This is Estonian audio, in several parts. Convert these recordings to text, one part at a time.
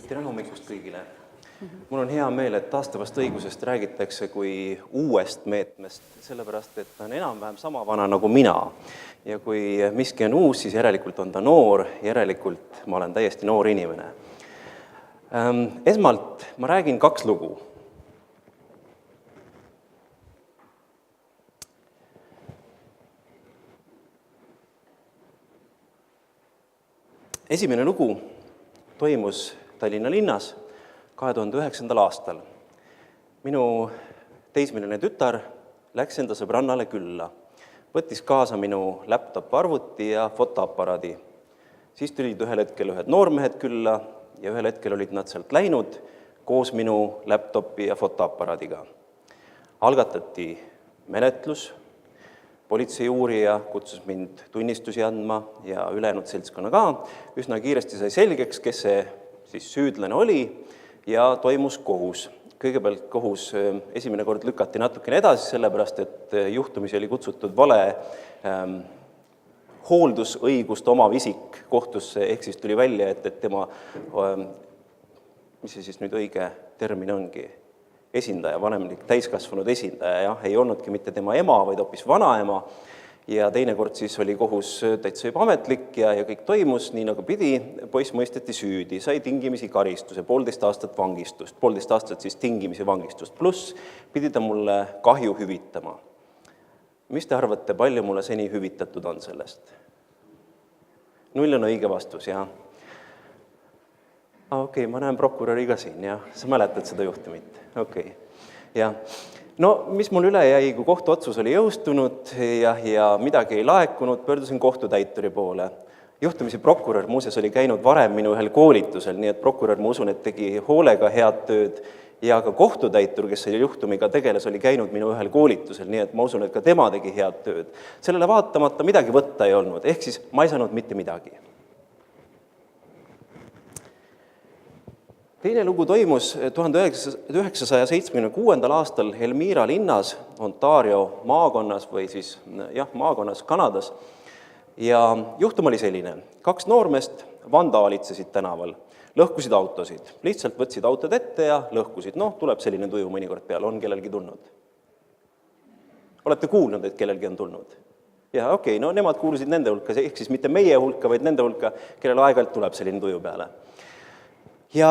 Tere hommikust kõigile. Mul on hea meel, et taastavast õigusest räägitakse kui uuest meetmest, sellepärast, et ta on enam-vähem sama vana nagu mina. Ja kui miski on uus, siis järelikult on ta noor, järelikult ma olen täiesti noor inimene. Esmalt ma räägin 2 lugu. Esimene lugu toimus Tallinna linnas 2009. aastal. Minu teismeline tütar läks enda sõbrannale külla. Võttis kaasa minu laptop-arvuti ja fotoaparaadi. Siis tulid ühel hetkel ühed noormehed külla ja ühel hetkel olid nad sealt läinud koos minu laptopi ja fotoaparaadiga. Algatati menetlus. Politsei uurija kutsus mind tunnistusi andma ja ülejäänud seltskonna ka. Üsna kiiresti sai selgeks, kes see siis süüdlane oli ja toimus kohus. Kõigepealt kohus esimene kord lükati natukene edasi, sellepärast et juhtumisi oli kutsutud vale hooldusõigust omav isik kohtusse, ehk siis tuli välja, et tema, mis see siis nüüd õige termin ongi, esindaja, vanemlik täiskasvanud esindaja, jah, ei olnudki mitte tema ema, vaid hoopis vanaema. Ja teine kord siis oli kohus täitsa juba ametlik ja kõik toimus nii nagu pidi. Poiss mõisteti süüdi, sai tingimisi karistuse, 1,5 aastat vangistust, 1,5 aastat siis tingimisi vangistust, pluss pidi ta mulle kahju hüvitama. Mis te arvate, palju mulle seni hüvitatud on sellest? 0 on õige vastus, jah. Okei, ma näen prokuröri ka siin, jah. Sa mäletad seda juhtumit? Okei, jah. No, mis mul üle jäi, kui kohtuotsus oli jõustunud ja midagi ei laekunud, pöördusin kohtutäituri poole. Juhtumisi prokurör muuseas oli käinud varem minu ühel koolitusel, nii et prokurör, ma usun, et tegi hoolega head tööd ja ka kohtutäitur, kes selle juhtumiga tegeles, oli käinud minu ühel koolitusel, nii et ma usun, et ka tema tegi head tööd. Sellele vaatamata midagi võtta ei olnud, ehk siis ma ei saanud mitte midagi. Teine lugu toimus 1976. aastal Elmira linnas, Ontario maakonnas või siis maakonnas Kanadas. Ja juhtum oli selline. 2 noormeest vandaalitsesid tänaval, lõhkusid autosid. Lihtsalt võtsid autod ette ja lõhkusid. No, tuleb selline tuju mõnikord peale, on kellelgi tulnud. Olete kuulnud, et kellelgi on tulnud? Ja okei, no nemad kuulusid nende hulka, ehk siis mitte meie hulka, vaid nende hulka, kellel aeg-ajalt tuleb selline tuju peale. Ja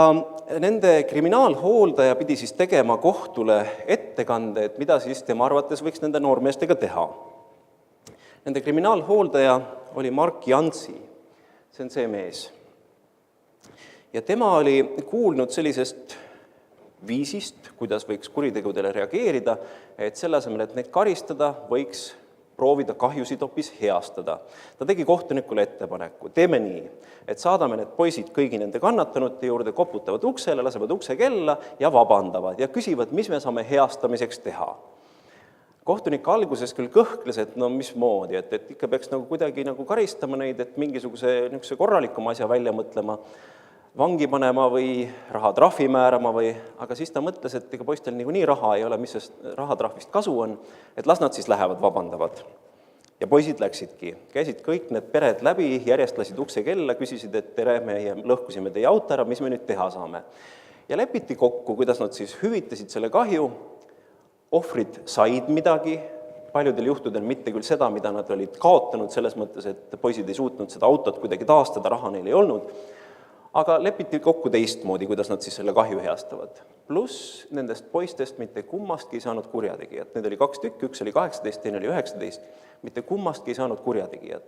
nende kriminaalhooldaja pidi siis tegema kohtule ettekande, et mida siis tema arvates võiks nende noormeestega teha. Nende kriminaalhooldaja oli Mark Jansi, see on see mees. Ja tema oli kuulnud sellisest viisist, kuidas võiks kuritegudele reageerida, et selle asemel, et neid karistada, võiks proovida kahjusid hoopis heastada. Ta tegi kohtunikule ettepaneku. Teeme nii, et saadame need poisid kõigi nende kannatanute juurde, koputavad uksele, lasevad ukse kella ja vabandavad ja küsivad, mis me saame heastamiseks teha. Kohtunik alguses küll kõhkles, et no mismoodi, et ikka peaks nagu kuidagi nagu karistama neid, et mingisuguse korralikuma asja välja mõtlema, vangi panema või rahatrahvi määrama aga siis ta mõtles, et ega poistel nii raha ei ole, mis see rahatrahvist kasu on, et las nad siis lähevad vabandavad. Ja poisid läksidki, käisid kõik need pered läbi, järjest lasid ukse kella, küsisid, et tere, me lõhkusime teie auto ära, mis me nüüd teha saame. Ja lepiti kokku, kuidas nad siis hüvitasid selle kahju, ohvrid said midagi, paljudel juhtudel mitte küll seda, mida nad olid kaotanud, selles mõttes, et poisid ei suutnud seda autot kuidagi taastada, raha neil ei olnud, aga lepiti kokku teistmoodi, kuidas nad siis selle kahju heastavad. Pluss nendest poistest mitte kummastki ei saanud kurjategijat. Need oli 2 tükki, üks oli 18, teine oli 19. Mitte kummastki ei saanud kurjategijat.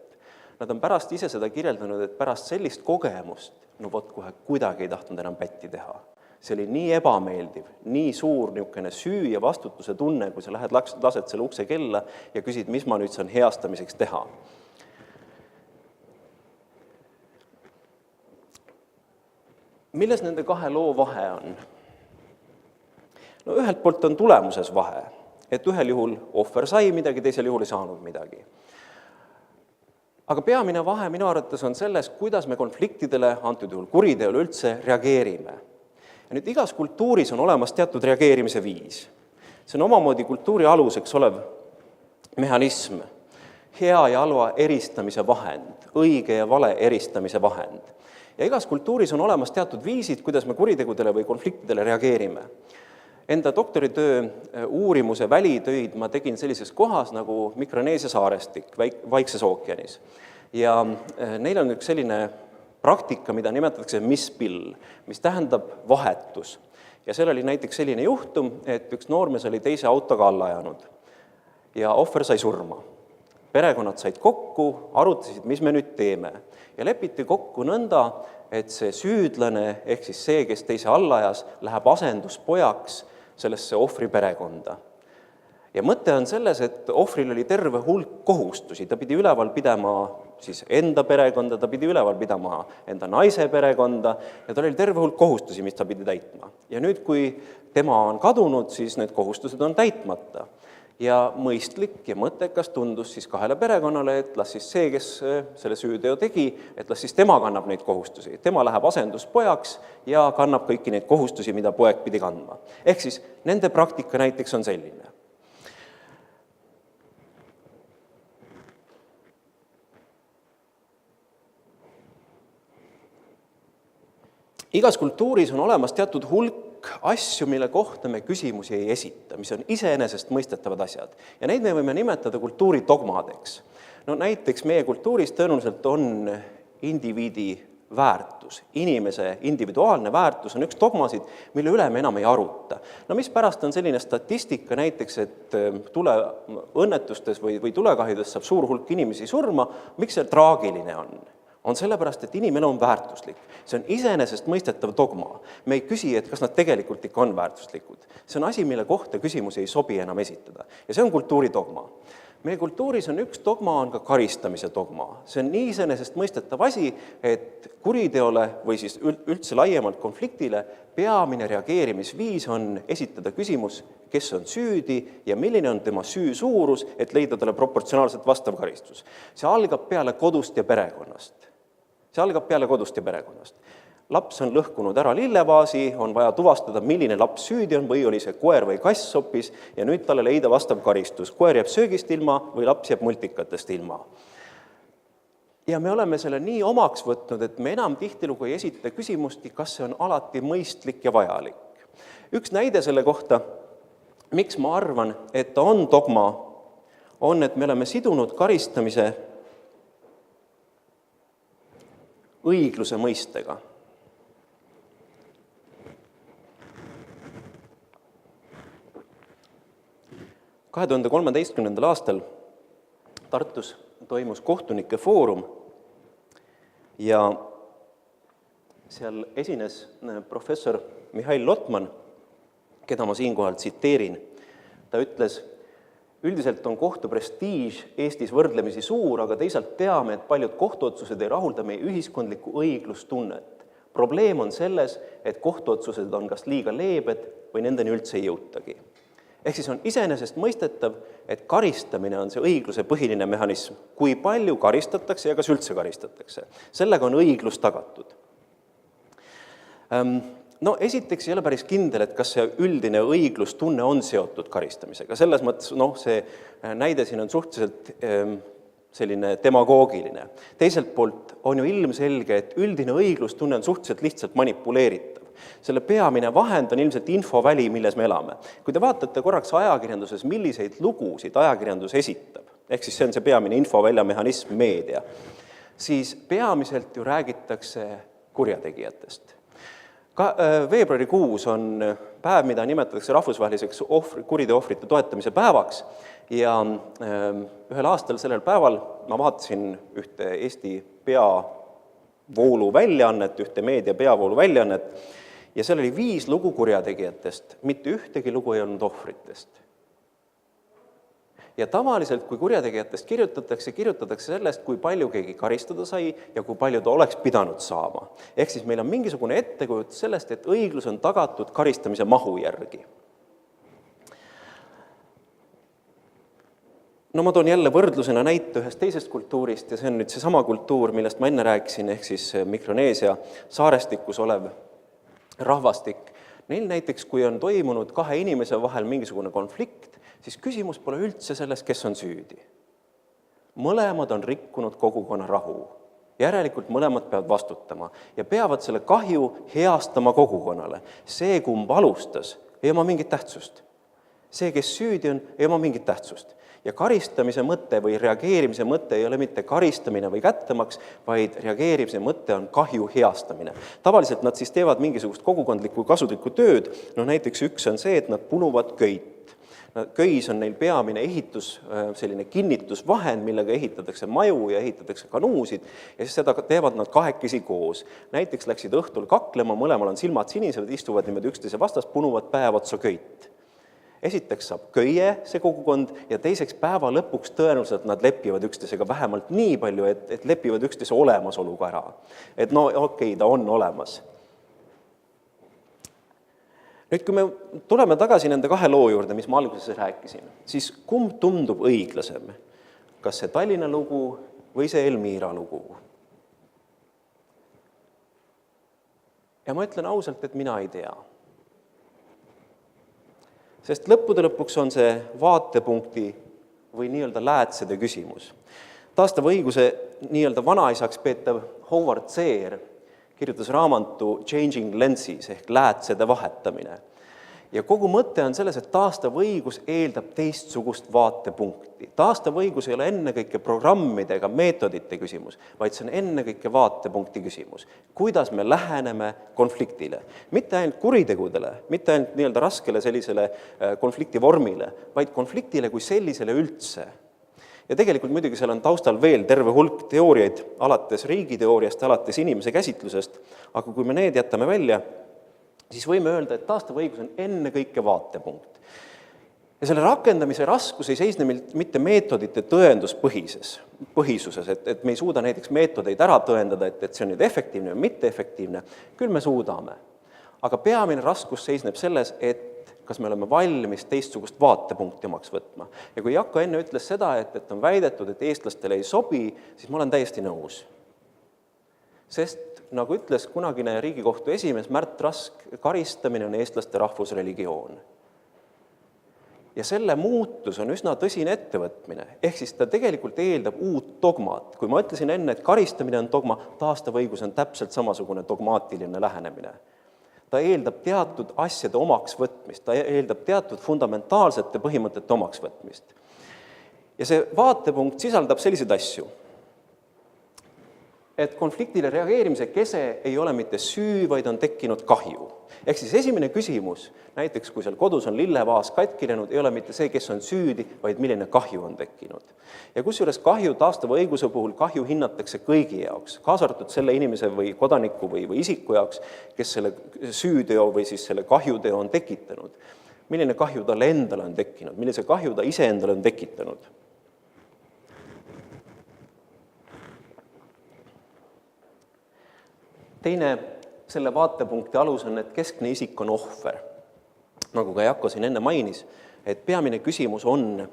Nad on pärast ise seda kirjeldanud, et pärast sellist kogemust, no vot kohe kuidagi ei tahtnud enam pätti teha. See oli nii ebameeldiv, nii suur niisugune süü ja vastutuse tunne, kui sa lähed lased selle ukse kella ja küsid, mis ma nüüd saan heastamiseks teha. Milles nende 2 loo vahe on? No ühelt poolt on tulemuses vahe, et ühel juhul ohver sai midagi, teisel juhul ei saanud midagi. Aga peamine vahe minu arvates on selles, kuidas me konfliktidele, antud juhul kuriteole üldse reageerime. Ja nüüd igas kultuuris on olemas teatud reageerimise viis. See on omamoodi kultuuri aluseks olev mehhanism, hea ja halva eristamise vahend, õige ja vale eristamise vahend. Ja igas kultuuris on olemas teatud viisid, kuidas me kuritegudele või konfliktidele reageerime. Enda doktoritöö uurimuse välitöid ma tegin sellises kohas nagu Mikroneesia saarestik Vaikses ookeanis. Ja neil on üks selline praktika, mida nimetatakse mispill, mis tähendab vahetus. Ja seal oli näiteks selline juhtum, et üks noormees oli teise autoga alla ajanud ja ohver sai surma. Perekonnad said kokku, arutasid, mis me nüüd teeme. Ja lepiti kokku nõnda, et see süüdlane, ehk siis see, kes teise alla ajas, läheb asenduspojaks sellesse ohvri perekonda. Ja mõte on selles, et ohvril oli terve hulk kohustusi, ta pidi üleval pidama siis enda perekonda, ta pidi üleval pidama enda naise perekonda ja tal oli terve hulk kohustusi, mis ta pidi täitma. Ja nüüd, kui tema on kadunud, siis need kohustused on täitmata. Ja mõistlik ja mõttekas tundus siis kahele perekonnale, et las siis see, kes selle süüteo tegi, et las siis tema kannab neid kohustusi. Tema läheb asenduspojaks ja kannab kõiki neid kohustusi, mida poeg pidi kandma. Ehk siis nende praktika näiteks on selline. Igas kultuuris on olemas teatud hulk asju, mille kohta me küsimusi ei esita, mis on iseenesest mõistetavad asjad. Ja neid me võime nimetada kultuuridogmadeks. No näiteks meie kultuuris tõenäoliselt on indiviidi väärtus. Inimese individuaalne väärtus on üks dogmasid, mille üle me enam ei aruta. No mis pärast on selline statistika näiteks, et tuleõnnetustes või tulekahjudes saab suur hulk inimesi surma, miks see traagiline on? On sellepärast, et inimene on väärtuslik. See on iseenesest mõistetav dogma. Me ei küsi, et kas nad tegelikult ikka on väärtuslikud. See on asi, mille kohta küsimusi ei sobi enam esitada. Ja see on kultuuridogma. Meie kultuuris on üks dogma, on ka karistamise dogma. See on nii iseenesest mõistetav asi, et kuriteole või siis üldse laiemalt konfliktile peamine reageerimisviis on esitada küsimus, kes on süüdi ja milline on tema süü suurus, et leida talle proportsionaalselt vastav karistus. See algab peale kodust ja perekonnast. Laps on lõhkunud ära lillevaasi, on vaja tuvastada, milline laps süüdi on või oli see koer või kass hoopis ja nüüd talle leida vastav karistus. Koer jääb söögist ilma või laps jääb multikatest ilma. Ja me oleme selle nii omaks võtnud, et me enam tihtilugu ei esita küsimustki, kas see on alati mõistlik ja vajalik. Üks näide selle kohta, miks ma arvan, et ta on dogma, on, et me oleme sidunud karistamise õigluse mõistega. – 2013. aastal Tartus toimus kohtunike foorum ja seal esines professor Mihhail Lotman, keda ma siinkohal tsiteerin. Ta ütles, üldiselt on kohtu prestiiž Eestis võrdlemisi suur, aga teisalt teame, et paljud kohtuotsused ei rahulda meie ühiskondlikku õiglustunnet. Probleem on selles, et kohtuotsused on kas liiga leebed või nendeni üldse ei jõutagi. Ehk siis on iseenesest mõistetav, et karistamine on see õigluse põhiline mehhanism. Kui palju karistatakse ja kas üldse karistatakse. Sellega on õiglus tagatud. No esiteks ei ole päris kindel, et kas see üldine õiglustunne on seotud karistamisega. Selles mõttes, see näide siin on suhteliselt selline demagoogiline. Teiselt poolt on ju ilmselge, et üldine õiglustunne on suhteliselt lihtsalt manipuleeritav. Selle peamine vahend on ilmselt infoväli, milles me elame. Kui te vaatate korraks ajakirjanduses, milliseid lugusid ajakirjandus esitab, ehk siis see on see peamine infovälja mehhanism, meedia, siis peamiselt ju räägitakse kurjategijatest. Veebruarikuus on päev, mida nimetatakse rahvusvaheliseks kuriteoohvrite toetamise päevaks ja ühel aastal sellel päeval ma vaatasin ühte Eesti peavoolu väljaannet, ühte meedia peavoolu väljaannet ja seal oli 5 lugu kurjategijatest, mitte ühtegi lugu ei olnud ohvritest. Ja tavaliselt, kui kurjategijatest kirjutatakse sellest, kui palju keegi karistada sai ja kui palju ta oleks pidanud saama. Ehk siis meil on mingisugune ettekujut sellest, et õiglus on tagatud karistamise mahu järgi. No ma toon jälle võrdlusena näite ühest teisest kultuurist ja see on nüüd seesama kultuur, millest ma enne rääkisin, ehk siis Mikroneesia saarestikus olev rahvastik. Neil näiteks, kui on toimunud 2 inimese vahel mingisugune konflikt, siis küsimus pole üldse selles, kes on süüdi. Mõlemad on rikkunud kogukonna rahu. Järelikult mõlemad peavad vastutama ja peavad selle kahju heastama kogukonnale. See, kumb alustas, ei oma mingit tähtsust. See, kes süüdi on, ei oma mingit tähtsust. Ja karistamise mõte või reageerimise mõte ei ole mitte karistamine või kättemaks, vaid reageerimise mõte on kahju heastamine. Tavaliselt nad siis teevad mingisugust kogukondlikku kasulikku tööd, näiteks üks on see, et nad punuvad köit. Köis on neil peamine ehitus, selline kinnitusvahend, millega ehitatakse maju ja ehitatakse kanuusid ja siis seda teevad nad kahekesi koos. Näiteks läksid õhtul kaklema, mõlemal on silmad sinised, istuvad niimoodi üksteise vastas, punuvad päev otsa köit. Esiteks saab köie see kogukond ja teiseks päeva lõpuks tõenäoliselt nad lepivad üksteisega vähemalt nii palju, et lepivad üksteise olemasoluga ära. Et ta on olemas. Nüüd, kui me tuleme tagasi nende kahe loo juurde, mis ma alguses rääkisin, siis kumb tundub õiglasem? Kas see Tallinna lugu või see Elmira lugu? Ja ma ütlen ausalt, et mina ei tea. Sest lõppude lõpuks on see vaatepunkti või nii-öelda läätsede küsimus. Taastava õiguse nii-öelda vanaisaks peetav Howard Zeer kirjutas raamatu Changing Lenses ehk läätsede vahetamine. Ja kogu mõte on selles, et taastav õigus eeldab teistsugust vaatepunkti. Taastav õigus ei ole ennekõike programmide ega meetodite küsimus, vaid see on ennekõike vaatepunkti küsimus. Kuidas me läheneme konfliktile? Mitte ainult kuritegudele, mitte ainult nii-öelda raskele sellisele konfliktivormile, vaid konfliktile kui sellisele üldse. Ja tegelikult muidugi seal on taustal veel terve hulk teooriaid, alates riigiteooriast, alates inimese käsitlusest, aga kui me need jätame välja, siis võime öelda, et taastav õigus on ennekõike vaatepunkt. Ja selle rakendamise raskus ei seisne mitte meetodite tõenduspõhisuses, et me ei suuda näiteks meetodeid ära tõendada, et see on nüüd efektiivne või mitte efektiivne, küll me suudame. Aga peamine raskus seisneb selles, et kas me oleme valmis teistsugust vaatepunkti omaks võtma. Ja kui Jakko enne ütles seda, et on väidetud, et eestlastele ei sobi, siis ma olen täiesti nõus. Sest, nagu ütles kunagine Riigikohtu esimees Märt Rask, karistamine on eestlaste rahvusreligioon. Ja selle muutus on üsna tõsine ettevõtmine, ehk siis ta tegelikult eeldab uut dogmat. Kui ma ütlesin enne, et karistamine on dogma, taastav õigus on täpselt samasugune dogmaatiline lähenemine. Ta eeldab teatud asjade omaks võtmist, ta eeldab teatud fundamentaalsete põhimõtete omaks võtmist. Ja see vaatepunkt sisaldab selliseid asju, et konfliktile reageerimise kese ei ole mitte süü, vaid on tekkinud kahju. Ehk siis esimene küsimus, näiteks kui seal kodus on lillevaas katkinenud, ei ole mitte see, kes on süüdi, vaid milline kahju on tekkinud. Ja kusjuures kahju taastava õiguse puhul kahju hinnatakse kõigi jaoks, kaasa arvatud selle inimese või kodaniku või isiku jaoks, kes selle süüteo või siis selle kahjuteo on tekitanud. Milline kahju talle endale on tekkinud, millise kahju ta ise endale on tekitanud. Teine selle vaatepunkti alus on, et keskne isik on ohver. Nagu ka Jakko siin enne mainis, et peamine küsimus on,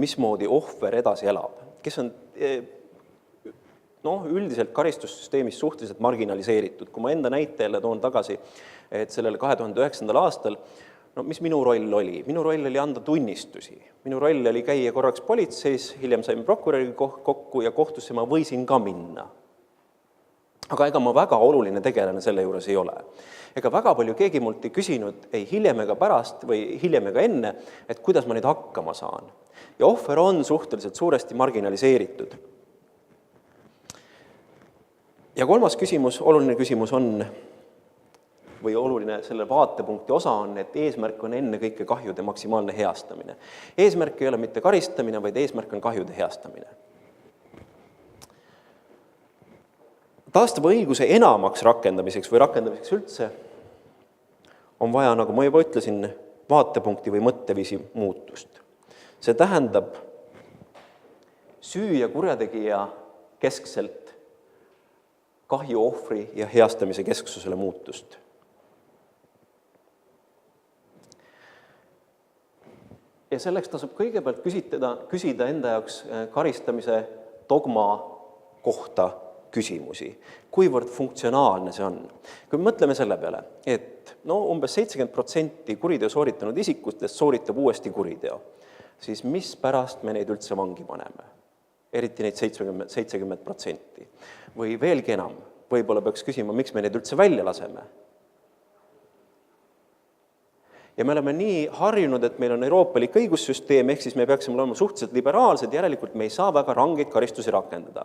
mismoodi ohver edasi elab, kes on üldiselt karistussüsteemis suhteliselt marginaliseeritud. Kui ma enda näitele toon tagasi, et sellel 2009. aastal, mis minu roll oli? Minu roll oli anda tunnistusi. Minu roll oli käia korraks politseis, hiljem saime prokuröriga kokku ja kohtusse ma võisin ka minna. Aga ega ma väga oluline tegelane selle juures ei ole. Ega väga palju keegi mult ei küsinud ei hiljem ega pärast või hiljem ega enne, et kuidas ma nüüd hakkama saan. Ja ohver on suhteliselt suuresti marginaliseeritud. Ja kolmas küsimus, oluline küsimus on, või oluline selle vaatepunkti osa on, et eesmärk on ennekõike kahjude maksimaalne heastamine. Eesmärk ei ole mitte karistamine, vaid eesmärk on kahjude heastamine. Taastava õiguse enamaks rakendamiseks või rakendamiseks üldse on vaja, nagu ma juba ütlesin, vaatepunkti või mõtteviisi muutust. See tähendab süü ja kurjategija keskselt kahju ohvri ja heastamise kesksusele muutust. Ja selleks tasub kõigepealt küsida enda jaoks karistamise dogma kohta küsimusi, kuivõrd funktsionaalne see on. Kui me mõtleme selle peale, et umbes 70% kuriteo sooritanud isikutest sooritab uuesti kuriteo, siis mis pärast me neid üldse vangi paneme? eriti neid 70%. Või veelgi enam, võib-olla peaks küsima, miks me neid üldse välja laseme. Ja me oleme nii harjunud, et meil on euroopalik õigussüsteem, ehk siis me peaksime olema suhteliselt liberaalsed, järelikult me ei saa väga rangeid karistusi rakendada.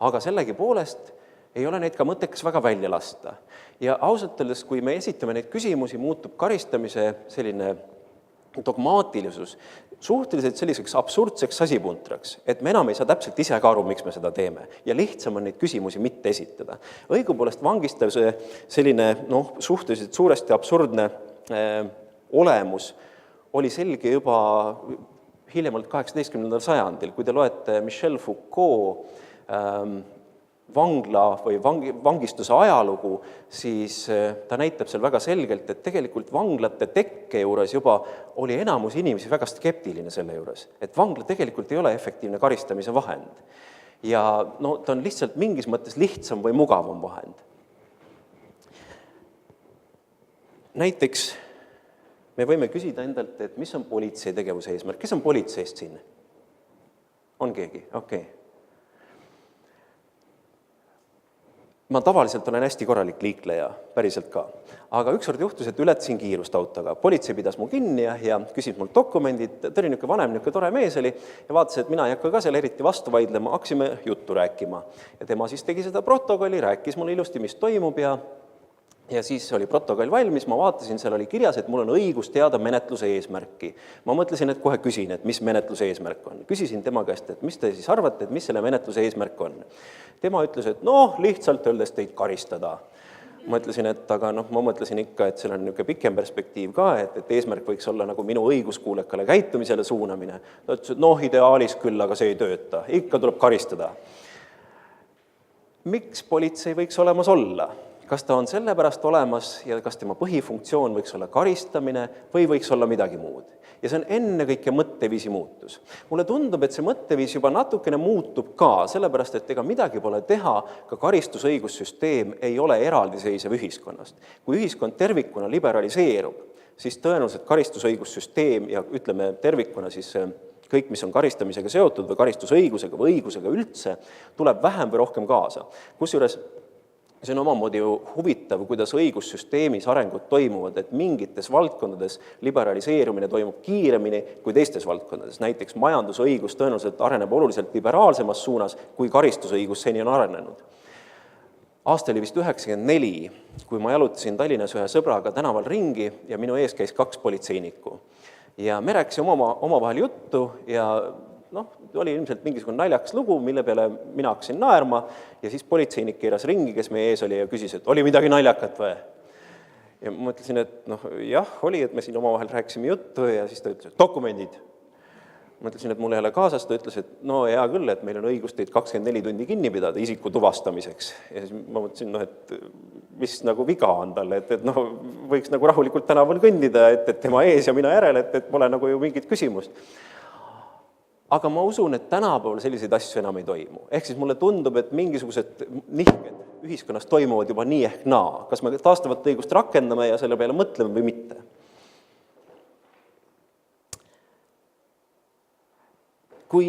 Aga sellegi poolest ei ole neid ka mõttekas väga välja lasta. Ja ausalt öeldes, kui me esitame neid küsimusi, muutub karistamise selline dogmaatilisus suhteliselt selliseks absurdseks sasipuntraks, et me enam ei saa täpselt ise ka aru, miks me seda teeme. Ja lihtsam on neid küsimusi mitte esitada. Õigupoolest vangistavuse selline suhteliselt suuresti absurdne olemus oli selge juba hiljemalt 18. sajandil. Kui te loete Michel Foucault vangla või vangistuse ajalugu, siis ta näitab seal väga selgelt, et tegelikult vanglate tekke juures juba oli enamus inimesi väga skeptiline selle juures, et vangla tegelikult ei ole efektiivne karistamise vahend. Ja ta on lihtsalt mingis mõttes lihtsam või mugavam vahend. Näiteks me võime küsida endalt, et mis on politsei tegevuse eesmärk? Kes on politseist siin? On keegi? Okei. Ma tavaliselt olen hästi korralik liikleja, päriselt ka. Aga ükskord juhtus, et ületasin kiirust autoga. Politsei pidas mu kinni ja küsis mul dokumendid. Ta oli niisugune vanem, niisugune tore mees oli ja vaatas, et mina ei hakka ka seal eriti vastu vaidlema. Hakkasime juttu rääkima. Ja tema siis tegi seda protokolli, rääkis mulle ilusti, mis toimub ja siis oli protokoll valmis, ma vaatasin, seal oli kirjas, et mul on õigus teada menetluse eesmärki. Ma mõtlesin, et kohe küsin, et mis menetluse eesmärk on. Küsisin tema käest, et mis te siis arvate, et mis selle menetluse eesmärk on. Tema ütles, et lihtsalt öeldes teid karistada. Ma ütlesin, et aga ma mõtlesin ikka, et seal on niisugune pikem perspektiiv ka, et eesmärk võiks olla nagu minu õiguskuulekale käitumisele suunamine. Ta ütles, et ideaalis küll, aga see ei tööta. Ikka tuleb karistada. Miks politsei võiks olemas olla? Kas ta on sellepärast olemas ja kas tema põhifunktsioon võiks olla karistamine või võiks olla midagi muud? Ja see on ennekõike mõtteviisi muutus. Mulle tundub, et see mõtteviis juba natukene muutub ka, sellepärast, et ega midagi pole teha, ka karistusõigussüsteem ei ole eraldiseisev ühiskonnast. Kui ühiskond tervikuna liberaliseerub, siis tõenäoliselt karistusõigussüsteem ja ütleme tervikuna siis kõik, mis on karistamisega seotud või karistusõigusega või õigusega üldse, tuleb vähem või rohkem kaasa. Kusjuures see on omamoodi ju huvitav, kuidas õigussüsteemis arengud toimuvad, et mingites valdkondades liberaliseerumine toimub kiiremini kui teistes valdkondades. Näiteks majandusõigus tõenäoliselt areneb oluliselt liberaalsemas suunas, kui karistusõigus seni on arenenud. Aasta oli vist 94, kui ma jalutasin Tallinnas ühe sõbraga tänaval ringi ja minu ees käis 2 politseinikku. Ja me rääkisime omavahel juttu ja oli ilmselt mingisugune naljakas lugu, mille peale mina hakkasin naerma ja siis politseinik keeras ringi, kes meie ees oli ja küsis, et oli midagi naljakat või? Ja ma mõtlesin, et jah, oli, et me siin omavahel rääkisime juttu ja siis ta ütles, et dokumendid. Ma mõtlesin, et mul ei ole kaasas, ta ütles, et hea küll, et meil on õigus teid 24 tundi kinni pidada isiku tuvastamiseks. Ja siis ma mõtlesin, et mis nagu viga on talle, et võiks nagu rahulikult tänaval kõndida, et tema ees ja mina järel, et pole nagu ju mingit küsimust. Aga ma usun, et tänapäeval selliseid asju enam ei toimu. Ehk siis mulle tundub, et mingisugused nihked ühiskonnas toimuvad juba nii ehk naa. Kas me taastavat õigust rakendame ja selle peale mõtleme või mitte? Kui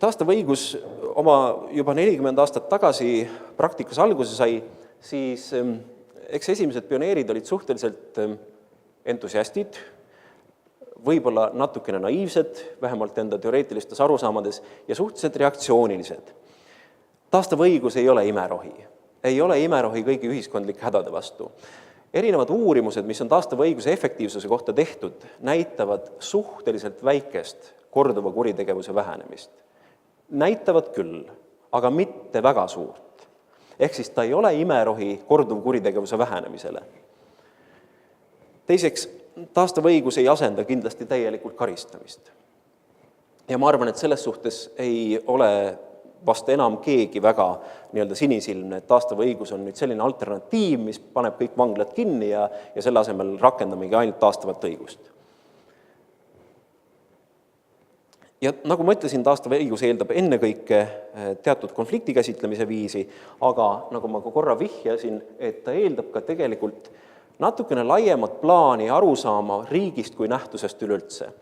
taastav õigus oma juba 40 aastat tagasi praktikas alguse sai, siis eks esimesed pioneerid olid suhteliselt entusiastid, võib-olla natukene naiivsed, vähemalt enda teoreetilistes arusaamades, ja suhteliselt reaktsioonilised. Taastav õigus ei ole imerohi. Ei ole imerohi kõigi ühiskondlike hädade vastu. Erinevad uurimused, mis on taastava õiguse efektiivsuse kohta tehtud, näitavad suhteliselt väikest korduva kuritegevuse vähenemist. Näitavad küll, aga mitte väga suurt. Ehk siis ta ei ole imerohi korduv kuritegevuse vähenemisele. Teiseks, taastav õigus ei asenda kindlasti täielikult karistamist. Ja ma arvan, et selles suhtes ei ole vast enam keegi väga sinisilmne, et taastav õigus on nüüd selline alternatiiv, mis paneb kõik vanglad kinni ja selle asemel rakendamegi ainult taastavat õigust. Ja nagu ma ütlesin, taastav õigus eeldab ennekõike teatud konflikti käsitlemise viisi, aga nagu ma ka korra vihjasin, et ta eeldab ka tegelikult natukene laiemat plaani arusaama riigist kui nähtusest üleüldse.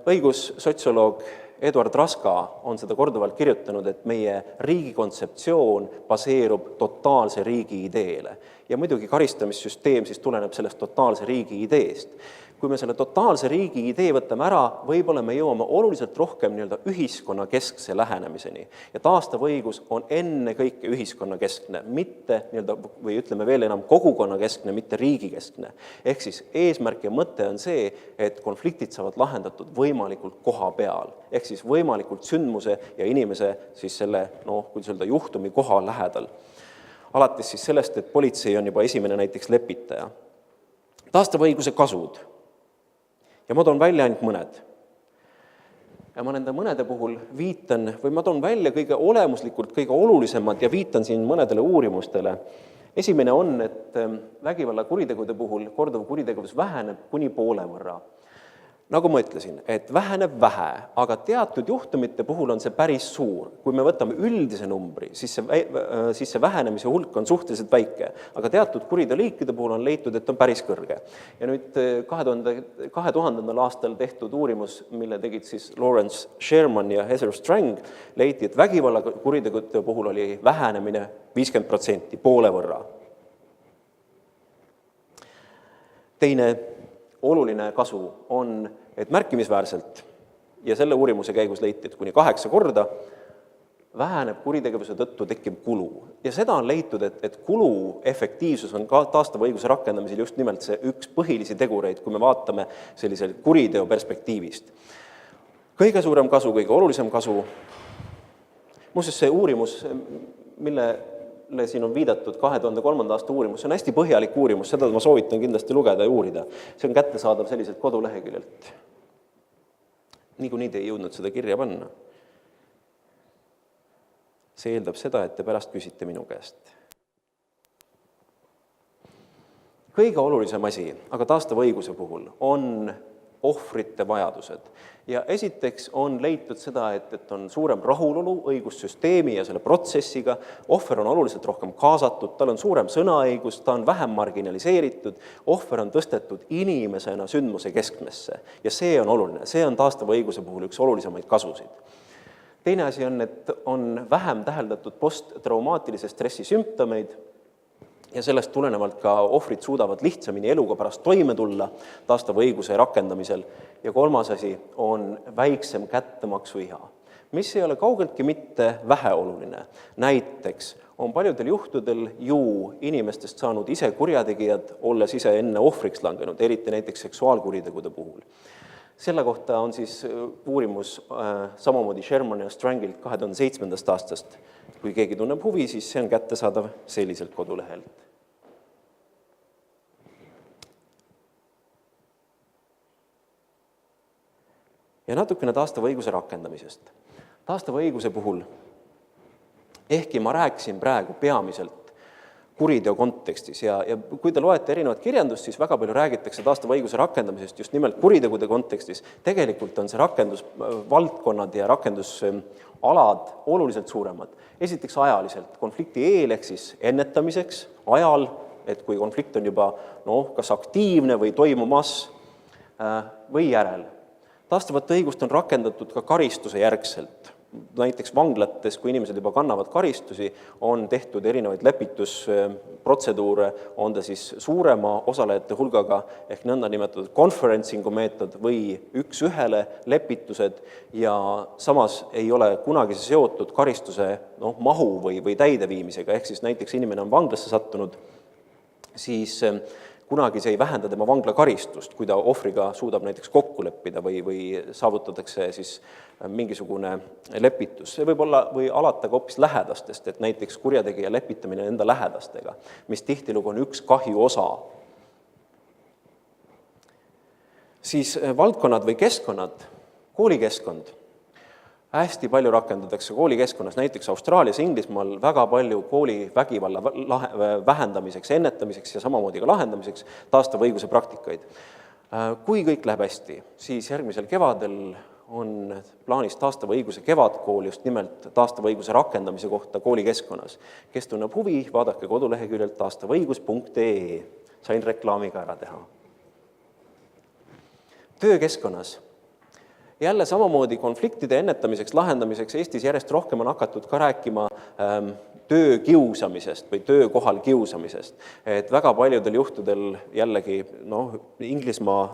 Õigussotsioloog Eduard Raska on seda korduvalt kirjutanud, et meie riigi kontseptsioon baseerub totaalse riigi ideele. Ja muidugi karistamissüsteem siis tuleneb sellest totaalse riigi ideest. Kui me selle totaalse riigi idee võtame ära, võib-olla me jõuame oluliselt rohkem ühiskonna keskse lähenemiseni. Ja taastav õigus on enne kõike ühiskonna keskne, mitte või ütleme veel enam kogukonna keskne, mitte riigi keskne. Ehk siis eesmärk ja mõte on see, et konfliktid saavad lahendatud võimalikult koha peal. Ehk siis võimalikult sündmuse ja inimese siis selle, kuidas öelda, juhtumi koha lähedal. Alates siis sellest, et politsei on juba esimene näiteks lepitaja. Taastava õiguse kasud. Ja ma toon välja ainult mõned. Ja ma nende mõnede puhul viitan, või ma toon välja kõige olemuslikult, kõige olulisemad ja viitan siin mõnedele uurimustele. Esimene on, et vägivalla kuritegude puhul korduv kuritegevus väheneb kuni poole võrra. Nagu ma ütlesin, et väheneb vähe, aga teatud juhtumite puhul on see päris suur. Kui me võtame üldise numbri, siis see vähenemise hulk on suhteliselt väike, aga teatud kuriteoliikide puhul on leitud, et on päris kõrge. Ja nüüd 2000. aastal tehtud uurimus, mille tegid siis Lawrence Sherman ja Heather Strang, leiti, et vägivalla kuritegude puhul oli vähenemine 50%, poole võrra. Teine oluline kasu on, et märkimisväärselt, ja selle uurimuse käigus leiti, et kuni 8 korda väheneb kuritegevuse tõttu tekib kulu. Ja seda on leitud, et kulu efektiivsus on ka taastava õiguse rakendamisel just nimelt see üks põhilisi tegureid, kui me vaatame sellisel kuriteo perspektiivist. Kõige suurem kasu, kõige olulisem kasu, muuseas see uurimus, millele siin on viidatud 2003. aasta uurimus, see on hästi põhjalik uurimus, seda ma soovitan kindlasti lugeda ja uurida. See on kättesaadav selliselt koduleheküljelt. Niikuinii te ei jõudnud seda kirja panna. See eeldab seda, et te pärast küsite minu käest. Kõige olulisem asi, aga taastava õiguse puhul, on ohvrite vajadused. Ja esiteks on leitud seda, et on suurem rahulolu õigussüsteemi ja selle protsessiga, ohver on oluliselt rohkem kaasatud, tal on suurem sõnaõigus, ta on vähem marginaliseeritud, ohver on tõstetud inimesena sündmuse keskmesse. Ja see on oluline, see on taastava õiguse puhul üks olulisemaid kasusid. Teine asi on, et on vähem täheldatud posttraumaatilise stressi sümptomeid, ja sellest tulenevalt ka ohvrid suudavad lihtsamini eluga pärast toime tulla taastava õiguse rakendamisel. Ja kolmas asi on väiksem kättemaksuiha, mis ei ole kaugeltki mitte väheoluline. Näiteks on paljudel juhtudel ju inimestest saanud ise kurjategijad, olles ise enne ohvriks langenud, eriti näiteks seksuaalkuritegude puhul. Selle kohta on siis uurimus samamoodi Sherman ja Strangilt 2007. aastast. Kui keegi tunneb huvi, siis see on kättesaadav selliselt kodulehelt. Ja natukene taastava õiguse rakendamisest. Taastava õiguse puhul, ehkki ma rääkisin praegu peamiselt kuriteo kontekstis ja kui te loete erinevat kirjandust, siis väga palju räägitakse taastava õiguse rakendamisest just nimelt kuritegude kontekstis. Tegelikult on see rakendusvaldkonnad ja rakendusalad oluliselt suuremad. Esiteks ajaliselt, konflikti eel ehk siis ennetamiseks, ajal, et kui konflikt on juba kas aktiivne või toimumas või järel. Taastavat õigust on rakendatud ka karistuse järgselt. Näiteks vanglates, kui inimesed juba kannavad karistusi, on tehtud erinevaid lepitusprotseduure, on ta siis suurema osalejate hulgaga ehk nõnda nimetatud conferencingu meetod või üks-ühele lepitused ja samas ei ole kunagi seotud karistuse mahu või täideviimisega. Ehk siis näiteks inimene on vanglasse sattunud, siis kunagi see ei vähenda tema vanglakaristust, kui ta ohvriga suudab näiteks kokku leppida või saavutatakse siis mingisugune lepitus. See võib olla või alata ka hoopis lähedastest, et näiteks kurjategija lepitamine enda lähedastega, mis tihtilugu on üks kahju osa. Siis valdkonnad või keskkonnad, koolikeskkond. Hästi palju rakendatakse koolikeskkonnas, näiteks Austraalias, Inglismaal väga palju koolivägivalla vähendamiseks, ennetamiseks ja samamoodi ka lahendamiseks taastava õiguse praktikaid. Kui kõik läheb hästi, siis järgmisel kevadel on plaanis taastava õiguse kevadkool just nimelt taastava õiguse rakendamise kohta koolikeskkonnas. Kes tunneb huvi, vaadake koduleheküljelt taastavõigus.ee. Sain reklaamiga ära teha. Töökeskkonnas. Jälle samamoodi konfliktide ennetamiseks, lahendamiseks Eestis järjest rohkem on hakatud ka rääkima töökiusamisest või töökohal kiusamisest. Et väga paljudel juhtudel jällegi Inglismaa,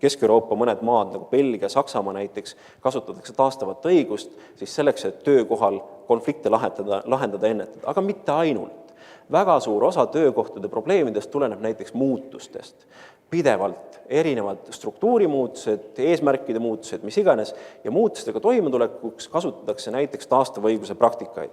Kesk-Euroopa mõned maad nagu Belgia, Saksamaa näiteks kasutatakse taastavat õigust siis selleks, et töökohal konflikte lahendada ennetada, aga mitte ainult. Väga suur osa töökohtade probleemidest tuleneb näiteks muutustest. Pidevalt erinevad struktuurimuutused, eesmärkide muutused, mis iganes, ja muutustega toimetulekuks kasutatakse näiteks taastava õiguse praktikaid.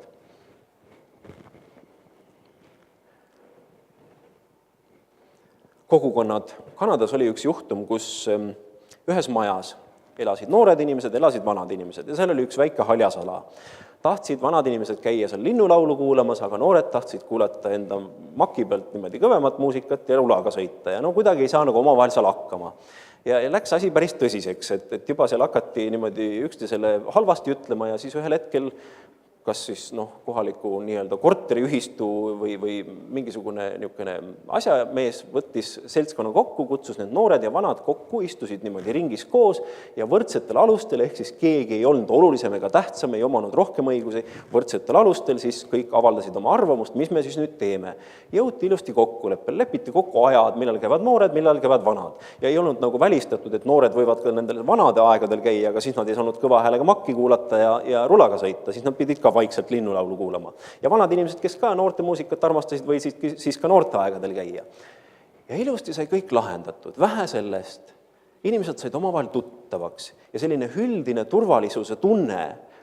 Kogukonnad. Kanadas oli üks juhtum, kus ühes majas elasid noored inimesed, elasid vanad inimesed ja seal oli üks väike haljasala. Tahtsid vanad inimesed käia seal linnulaulu kuulamas, aga noored tahtsid kuulata enda maki pealt niimoodi kõvemat muusikat ja rulaga sõita ja kuidagi ei saa omavahel seal hakkama. Ja läks asi päris tõsiseks, et juba seal hakati niimoodi üksteisele halvasti ütlema ja siis ühel hetkel kas siis kohaliku nii-öelda korteriühistu või mingisugune niisugune asjamees võttis seltskonna kokku, kutsus need noored ja vanad kokku, istusid niimoodi ringis koos ja võrdsetel alustel, ehk siis keegi ei olnud olulisem ega tähtsam, ei omanud rohkem õigusi, võrdsetel alustel siis kõik avaldasid oma arvamust, mis me siis nüüd teeme. Jõuti ilusti kokkuleppel, lepiti kokku ajad, millal käivad noored, millal käivad vanad. Ja ei olnud välistatud, et noored võivad ka nendel vanade aegadel käia, aga siis nad ei saanud kõva häälega makki kuulata ja rulaga sõita, siis nad pidid ka vaikselt linnulaulu kuulama. Ja vanad inimesed, kes ka noorte muusikat armastasid, või siis ka noorte aegadel käia. Ja ilusti sai kõik lahendatud, vähe sellest. Inimesed said omavahel tuttavaks ja selline üldine turvalisuse tunne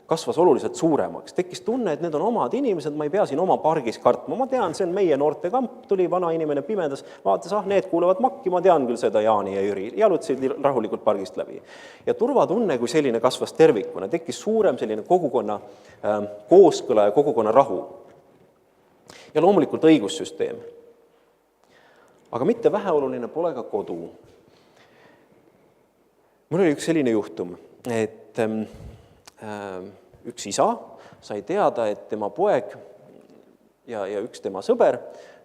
kasvas oluliselt suuremaks. Tekkis tunne, et need on omad inimesed, ma ei pea siin oma pargis kartma. Ma tean, see on meie noorte kamp, tuli vana inimene pimedas, vaatas, need kuulevad makki, ma tean küll seda Jaani ja Jüri. Jalutasid rahulikult pargist läbi. Ja turvatunne, kui selline kasvas tervikuna, tekkis suurem selline kogukonna kooskõla ja kogukonna rahu. Ja loomulikult õigussüsteem. Aga mitte väheoluline pole ka kodu. Mul oli üks selline juhtum, et üks isa sai teada, et tema poeg ja üks tema sõber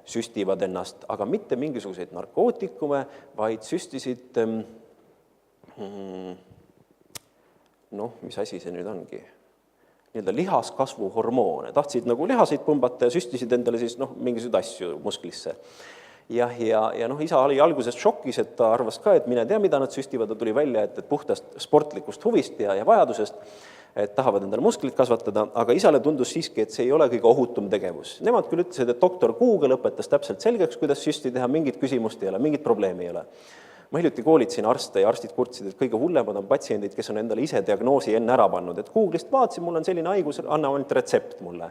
süstivad ennast, aga mitte mingisuguseid narkootikume, vaid süstisid, mis asi see nüüd ongi, nii-öelda lihaskasvu hormoone. Tahtsid lihaseid pumbata ja süstisid endale siis mingisuguseid asju musklisse. Ja isa oli alguses šokis, et ta arvas ka, et mine tea, mida nad süstivad, ta tuli välja, et puhtast sportlikust huvist ja vajadusest, et tahavad endale musklit kasvatada, aga isale tundus siiski, et see ei ole kõige ohutum tegevus. Nemad küll ütlesid, et doktor Google õpetas täpselt selgeks, kuidas süsti teha, mingit küsimust ei ole, mingit probleemi ei ole. Ma hiljuti koolitasin arste ja arstid kurtsid, et kõige hullemad on patsiendid, kes on endale ise diagnoosi enne ära pannud, et Google'ist vaatasin, mul on selline haigus, anna ainult retsept mulle.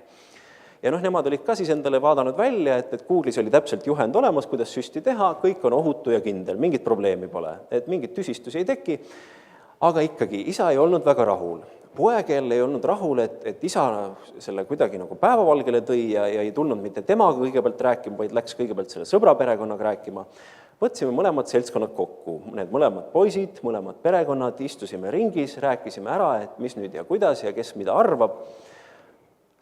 Ja nemad olid ka siis endale vaadanud välja, et Google'is oli täpselt juhend olemas, kuidas süsti teha, kõik on ohutu ja kindel, mingit probleemi pole, et mingit tüsistusi ei teki, aga ikkagi isa ei olnud väga rahul. Poeg jälle ei olnud rahul, et isa selle kuidagi päevavalgele tõi ja ei tulnud mitte temaga kõigepealt rääkima, vaid läks kõigepealt selle sõbra perekonnaga rääkima. Võtsime mõlemad seltskonnad kokku, need mõlemad poisid, mõlemad perekonnad, istusime ringis, rääkisime ära, et mis nüüd ja kuidas ja kes mida arvab.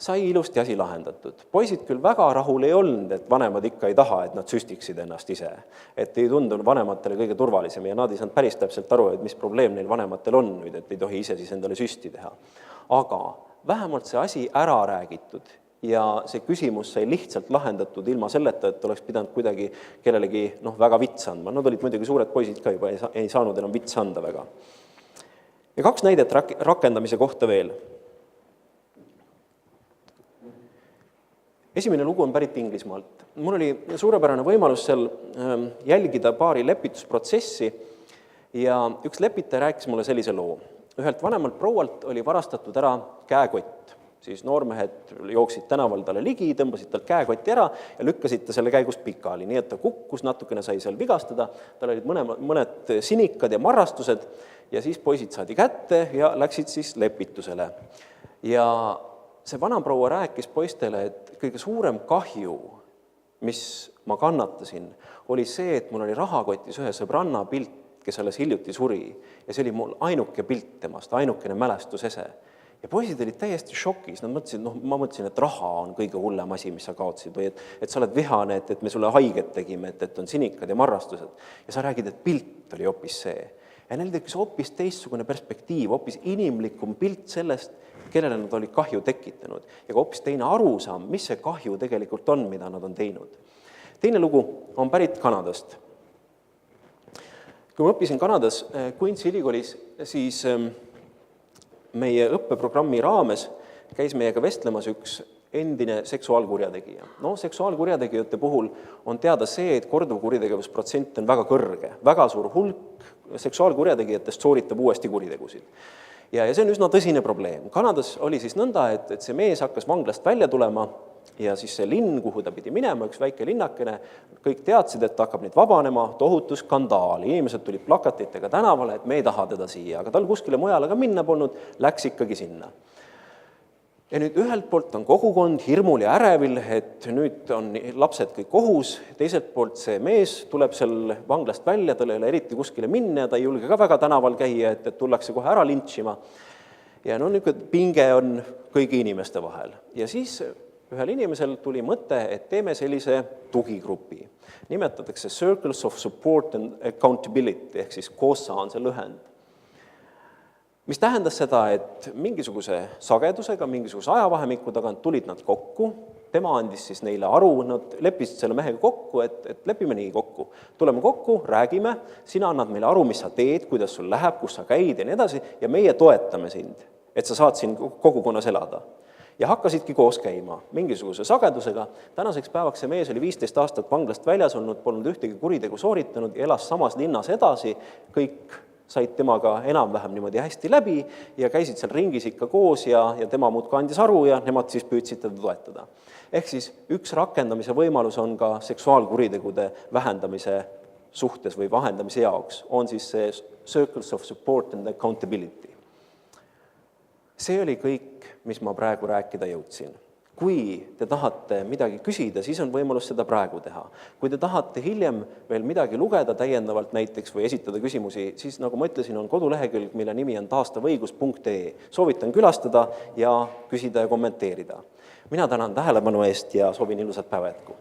Sai ilusti asi lahendatud. Poisid küll väga rahul ei olnud, et vanemad ikka ei taha, et nad süstiksid ennast ise. Et ei tundunud vanematele kõige turvalisem ja nad ei saanud päris täpselt aru, et mis probleem neil vanematel on nüüd, et ei tohi ise siis endale süsti teha. Aga vähemalt see asi ära räägitud ja see küsimus sai lihtsalt lahendatud ilma selleta, et oleks pidanud kuidagi kellelegi väga vits andma. Nad olid muidugi suured poisid ka juba, ei saanud enam vits anda väga. Ja 2 näidet rakendamise kohta veel. Esimene lugu on pärit Inglismaalt. Mul oli suurepärane võimalus seal jälgida paari lepitusprotsessi ja üks lepitaja rääkis mulle sellise loo. Ühelt vanemalt proualt oli varastatud ära käekott. Siis noormehed jooksid tänaval talle ligi, tõmbasid talt käekotti ära ja lükkasid ta selle käigus pikali. Nii et ta kukkus, natukene sai seal vigastada, tal olid mõned sinikad ja marrastused ja siis poisid saadi kätte ja läksid siis lepitusele. Ja see vanaproua rääkis poistele, et kõige suurem kahju, mis ma kannatasin, oli see, et mul oli rahakotis ühe sõbranna pilt, kes alles hiljuti suri ja see oli mul ainuke pilt temast, ainukene mälestusese. Ja poisid olid täiesti šokis, nad mõtlesid, ma mõtlesin, et raha on kõige hullem asi, mis sa kaotsid või et sa oled vihane, et me sulle haiget tegime, et on sinikad ja marrastused. Ja sa räägid, et pilt oli hoopis see. ja neil tekkis hoopis teistsugune perspektiiv, hoopis inimlikum pilt sellest, kellele nad olid kahju tekitanud ja ka hoopis teine arusaam, mis see kahju tegelikult on, mida nad on teinud. Teine lugu on pärit Kanadast. Kui ma õppisin Kanadas Queensi ülikoolis, siis meie õppeprogrammi raames käis meiega vestlemas üks endine seksuaalkurjategija. No, seksuaalkurjategijate puhul on teada see, et korduvkuritegevusprotsent on väga kõrge. Väga suur hulk seksuaalkurjategijatest sooritab uuesti kuritegusid. Ja see on üsna tõsine probleem. Kanadas oli siis nõnda, et see mees hakkas vanglast välja tulema ja siis see linn, kuhu ta pidi minema, üks väike linnakene, kõik teadsid, et ta hakkab nüüd vabanema, tohutu skandaal. Inimesed tulid plakatitega tänavale, et me ei taha teda siia, aga tal kuskile mujale ka minna polnud, läks ikkagi sinna. Ja nüüd ühelt poolt on kogukond hirmul ja ärevil, et nüüd on lapsed kõik ohus, teiselt poolt see mees tuleb seal vanglast välja, tal ei ole eriti kuskile minna, ta ei julge ka väga tänaval käia, et tullakse kohe ära lintšima. Ja no niisugune pinge on kõigi inimeste vahel. Ja siis ühel inimesel tuli mõte, et teeme sellise tugigrupi. Nimetatakse Circles of Support and Accountability, ehk siis COSA on see lühend. Mis tähendas seda, et mingisuguse sagedusega, mingisuguse ajavahemiku tagant tulid nad kokku, tema andis siis neile aru, nad leppisid selle mehega kokku, et lepime nii kokku. Tuleme kokku, räägime, sina annad meile aru, mis sa teed, kuidas sul läheb, kus sa käid ja nii edasi, ja meie toetame sind, et sa saad siin kogukonnas elada. Ja hakkasidki koos käima mingisuguse sagedusega. Tänaseks päevaks see mees oli 15 aastat vanglast väljas olnud, polnud ühtegi kuritegu sooritanud ja elas samas linnas edasi, kõik said temaga enam-vähem niimoodi hästi läbi ja käisid seal ringis ikka koos ja tema muudkui andis aru ja nemad siis püüdsid teda toetada. Ehk siis üks rakendamise võimalus on ka seksuaalkuritegude vähendamise suhtes või vahendamise jaoks, on siis see Circles of Support and Accountability. See oli kõik, mis ma praegu rääkida jõudsin. Kui te tahate midagi küsida, siis on võimalus seda praegu teha. Kui te tahate hiljem veel midagi lugeda täiendavalt näiteks või esitada küsimusi, siis nagu ma ütlesin, on kodulehekülg, mille nimi on taastavõigus.ee. Soovitan külastada ja küsida ja kommenteerida. Mina tänan tähelepanu eest ja soovin ilusat päeva jätku.